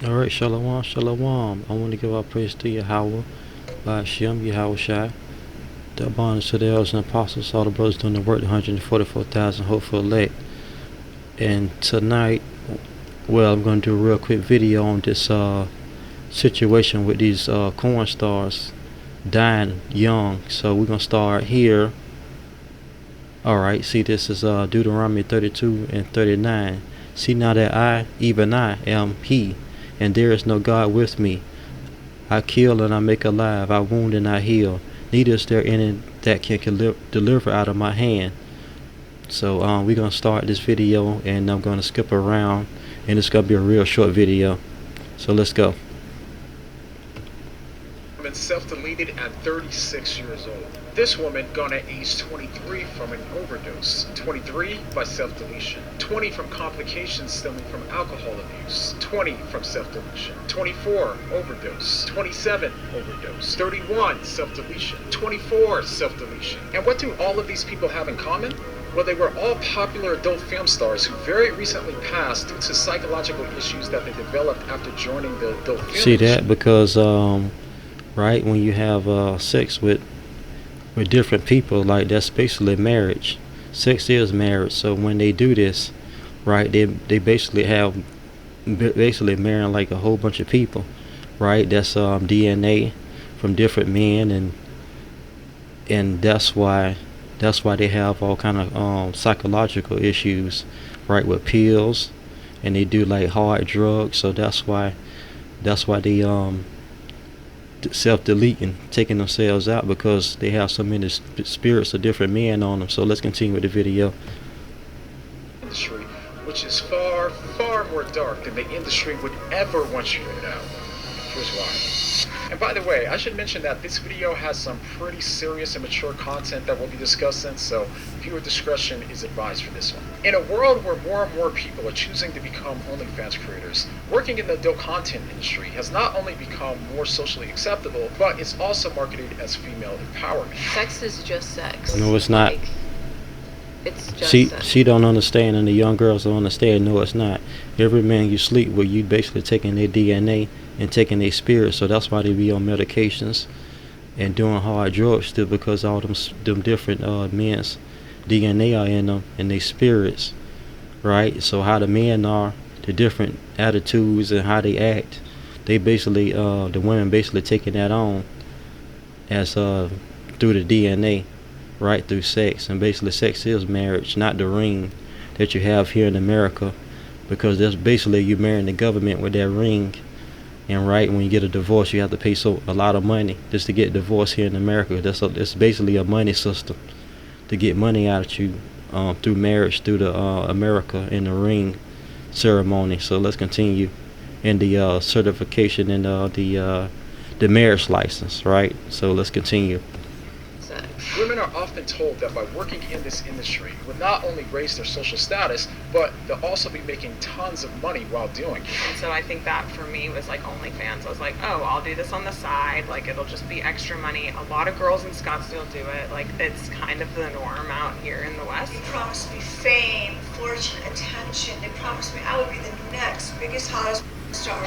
Alright, Shalom, Shalom. I want to give our praise to Yahweh, by Hashem, Yahweh Shai. The abundance to the elders and apostles, all the brothers doing the work, the 144,000 hopeful elect. And tonight, well, I'm going to do a real quick video on this situation with these corn stars dying young. So we're going to start here. Alright, see, this is Deuteronomy 32 and 39. See now that I, even I, am He, and there is no God with me. I kill and I make alive, I wound and I heal. Neither is there any that can deliver out of my hand. So we're going to start this video, and I'm going to skip around, and it's going to be a real short video. So let's go. Self-deleted at 36 years old. This woman gone at age 23 from an overdose, 23 by self-deletion, 20 from complications stemming from alcohol abuse, 20 from self-deletion, 24 overdose, 27 overdose, 31 self-deletion, 24 self-deletion. And what do all of these people have in common? Well, they were all popular adult film stars who very recently passed due to psychological issues that they developed after joining the adult film industry. See that? Because right, when you have sex with different people, like, that's basically marriage. Sex is marriage. So when they do this, right, they basically marrying like a whole bunch of people, right? That's DNA from different men, and that's why they have all kind of psychological issues, right, with pills, and they do like hard drugs. So that's why they self-deleting, taking themselves out, because they have so many spirits of different men on them. So let's continue with the video. Industry, which is far, far more dark than the industry would ever want you to know. Here's why. And by the way, I should mention that this video has some pretty serious and mature content that we'll be discussing, so viewer discretion is advised for this one. In a world where more and more people are choosing to become OnlyFans creators, working in the adult content industry has not only become more socially acceptable, but it's also marketed as female empowerment. Sex is just sex. No, it's not. It's just sex. She don't understand, and the young girls don't understand. No, it's not. Every man you sleep with, you basically taking their DNA and taking their spirit. So that's why they be on medications and doing hard drugs still, because all them different men's DNA are in them, and their spirits, right? So how the men are, the different attitudes and how they act, they basically the women basically taking that on as through the DNA, right, through sex. And basically sex is marriage, not the ring that you have here in America, because that's basically you marrying the government with that ring. And right, when you get a divorce, you have to pay a lot of money just to get divorced here in America. It's basically a money system to get money out of you through marriage, through the America in the ring ceremony. So let's continue in the certification and the marriage license, right? So let's continue. Women are often told that by working in this industry would not only raise their social status, but they'll also be making tons of money while doing it. And so I think that for me was like OnlyFans. I was like, oh, I'll do this on the side. Like, it'll just be extra money. A lot of girls in Scottsdale do it. Like, it's kind of the norm out here in the West. They promised me fame, fortune, attention. They promised me I would be the next biggest, hottest star.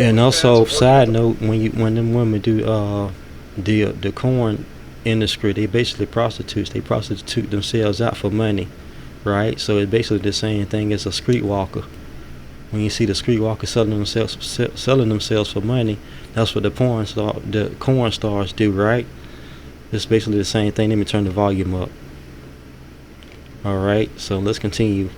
And also, side note, when them women do the corn industry, they basically prostitutes. They prostitute themselves out for money, right? So it's basically the same thing as a streetwalker. When you see the streetwalker selling themselves for money, that's what the corn stars do, right? It's basically the same thing. Let me turn the volume up. All right, so let's continue.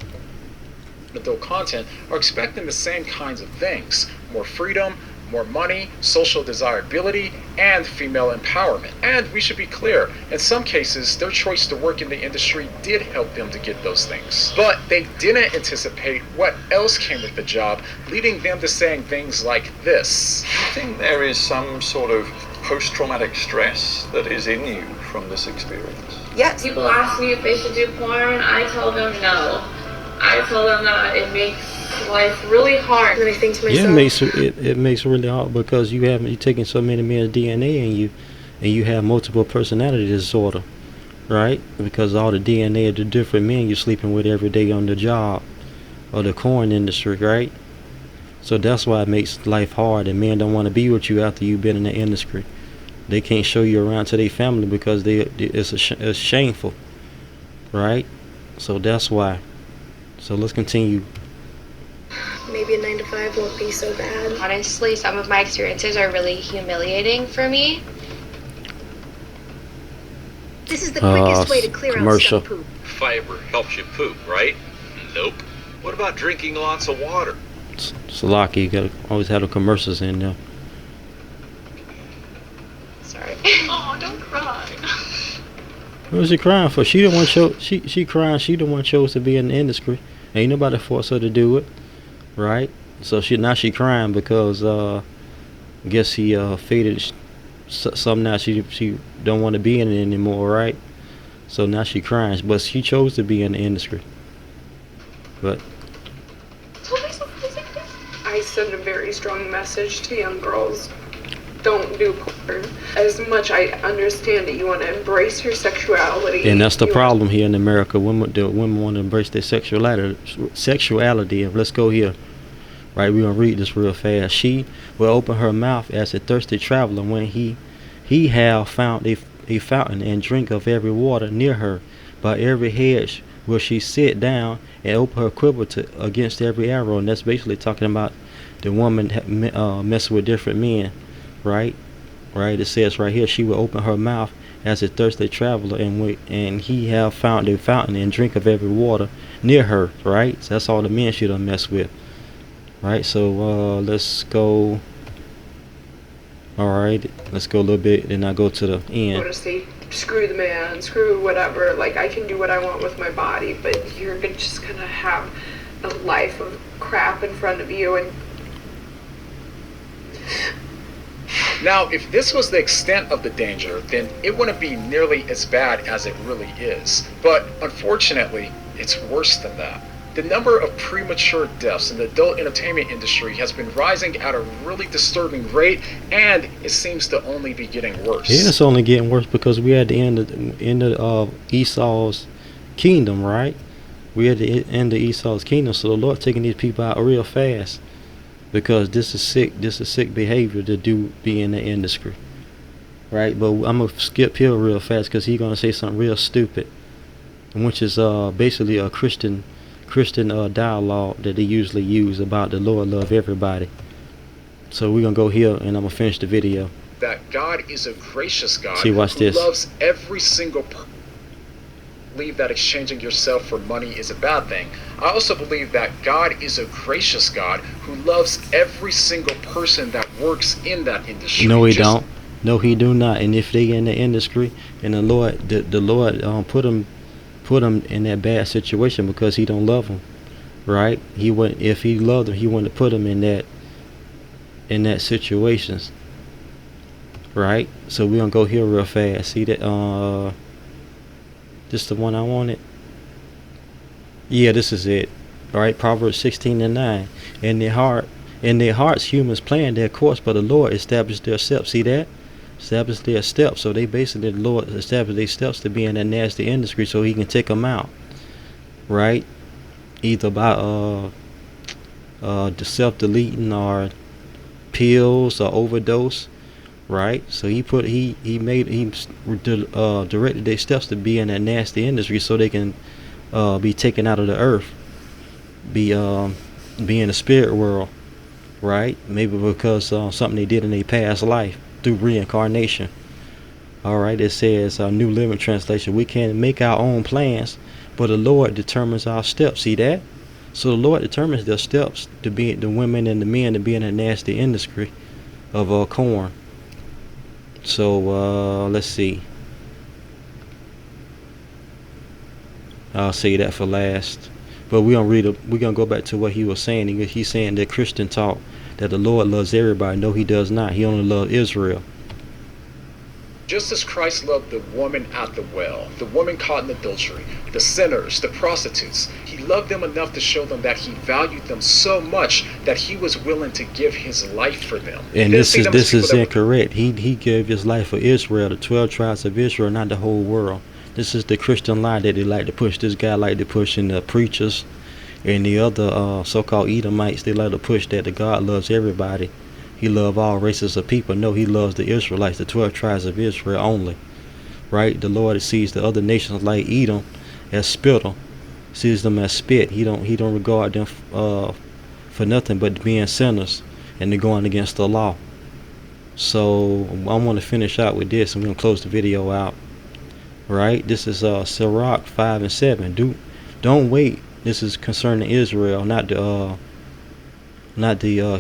Adult content are expecting the same kinds of things: more freedom, more money, social desirability, and female empowerment. And we should be clear, in some cases, their choice to work in the industry did help them to get those things. But they didn't anticipate what else came with the job, leading them to saying things like this. Do you think there is some sort of post-traumatic stress that is in you from this experience? Yes. People ask me if they should do porn. I tell them no. I tell them that it makes life really hard. And I think to myself, yeah, it makes it really hard, because you're taking so many men's DNA and you have multiple personality disorder, right? Because all the DNA of the different men you're sleeping with every day on the job or the corn industry, right? So that's why it makes life hard, and men don't want to be with you after you've been in the industry. They can't show you around to their family because it's shameful, right? So that's why. So let's continue. Maybe a 9 to 5 won't be so bad. Honestly, some of my experiences are really humiliating for me. This is the quickest way to clear commercial. out some poop. Fiber helps you poop, right? Nope. What about drinking lots of water? Salaki, you gotta always have the commercials in there. Sorry. Oh, don't cry. What was she crying for? She the one she crying. She the one chose to be in the industry. Ain't nobody forced her to do it, right? So she crying because I guess he faded some. Now she don't want to be in it anymore, right? So now she crying, but she chose to be in the industry. But I send a very strong message to young girls. Don't do porn. As much I understand that you want to embrace your sexuality. And that's the problem here in America. Women want to embrace their sexuality. And let's go here. Right, we're going to read this real fast. She will open her mouth as a thirsty traveler when he have found a fountain and drink of every water near her. By every hedge will she sit down and open her quiver against every arrow. And that's basically talking about the woman messing with different men. Right, it says right here, she will open her mouth as a thirsty traveler, and he have found a fountain and drink of every water near her. Right, so that's all the men she done mess with. Right, so let's go. All right, let's go a little bit, and I go to the end. I want to say, screw the man, screw whatever. Like, I can do what I want with my body, but you're just gonna have a life of crap in front of you. And now, if this was the extent of the danger, then it wouldn't be nearly as bad as it really is. But unfortunately, it's worse than that. The number of premature deaths in the adult entertainment industry has been rising at a really disturbing rate, and it seems to only be getting worse. Yeah, it's only getting worse because we're at the end of Esau's kingdom, right? We're at the end of Esau's kingdom, so the Lord taking these people out real fast. Because this is sick behavior to be in the industry, right? But I'm gonna skip here real fast because he's gonna say something real stupid, which is basically a Christian dialogue that they usually use about the Lord love everybody. So we're gonna go here and I'm gonna finish the video. That God is a gracious God who loves every single person. Believe that exchanging yourself for money is a bad thing. I also believe that God is a gracious God who loves every single person that works in that industry. No, he don't. No, he do not. And if they in the industry, and the Lord put them in that bad situation because he don't love them, right? He wouldn't. If he loved them, he wouldn't have put them in that situations, right? So we're gonna go here real fast. See that? This the one I wanted. Yeah, this is it. All right, Proverbs 16:9. In their hearts, humans plan their course, but the Lord established their steps. See that? Established their steps. So they basically, the Lord established their steps to be in that nasty industry, so He can take them out. Right? Either by self-deleting or pills or overdose. Right, so he directed their steps to be in that nasty industry so they can be taken out of the earth, be in the spirit world, right? Maybe because something they did in their past life through reincarnation. All right, it says New Living Translation, we can make our own plans, but the Lord determines our steps. See that? So the Lord determines their steps to be the women and the men to be in a nasty industry of corn. So let's see. I'll say that for last. But we're gonna go back to what he was saying. He's saying that Christian talk that the Lord loves everybody. No, he does not. He only loves Israel. Just as Christ loved the woman at the well, the woman caught in adultery, the sinners, the prostitutes, he loved them enough to show them that he valued them so much that he was willing to give his life for them. And this is incorrect. He gave his life for Israel, the 12 tribes of Israel, not the whole world. This is the Christian lie that they like to push. This guy like to push in the preachers And the other so-called Edomites, they like to push that the God loves everybody. He loves all races of people. No, he loves the Israelites, the 12 tribes of Israel only. Right? The Lord sees the other nations like Edom as spittle, sees them as spit. He don't regard them for nothing but being sinners, and they're going against the law. So I want to finish out with this. I'm going to close the video out. Right? This is Sirach 5 and 7. Don't wait. This is concerning Israel, not the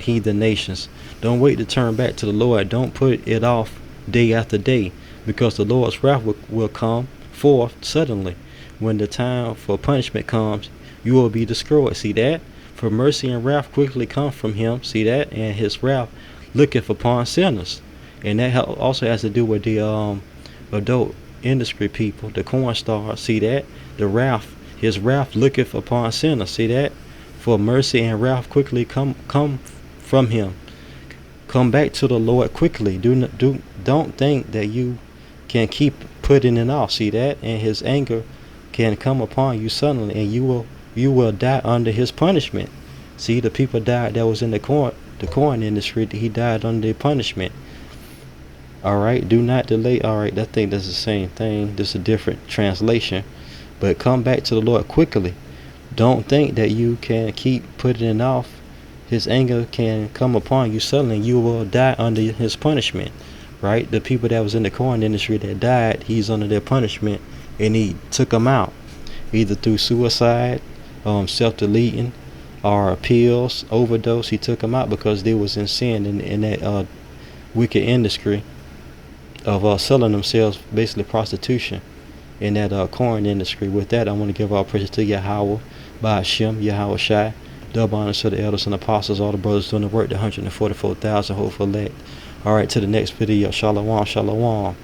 heathen nations. Don't wait to turn back to the Lord. Don't put it off day after day, because the Lord's wrath will come forth suddenly. When the time for punishment comes, you will be destroyed. See that? For mercy and wrath quickly come from him. See that? And his wrath looketh upon sinners. And that also has to do with the adult industry people, the corn stars. See that? His wrath looketh upon sinners. See that? For mercy and wrath quickly come from him. Come back to the Lord quickly. Don't think that you can keep putting it off. See that? And his anger can come upon you suddenly, and you will die under his punishment. See, the people died that was in the corn industry. He died under the punishment. All right, do not delay. All right, I think that's the same thing. This is a different translation, but come back to the Lord quickly. Don't think that you can keep putting it off. His anger can come upon you suddenly. You will die under his punishment. Right? The people that was in the corn industry that died, he's under their punishment, and he took them out, either through suicide, self-deleting, or pills, overdose. He took them out because they was in sin in that wicked industry of selling themselves, basically prostitution, in that corn industry. With that, I want to give all praise to Yahweh, Ba'ashem, Yahweh Shai. Double honors to the elders and apostles, all the brothers doing the work, the 144,000 hopeful elect. All right, to the next video. Shalom, shalom.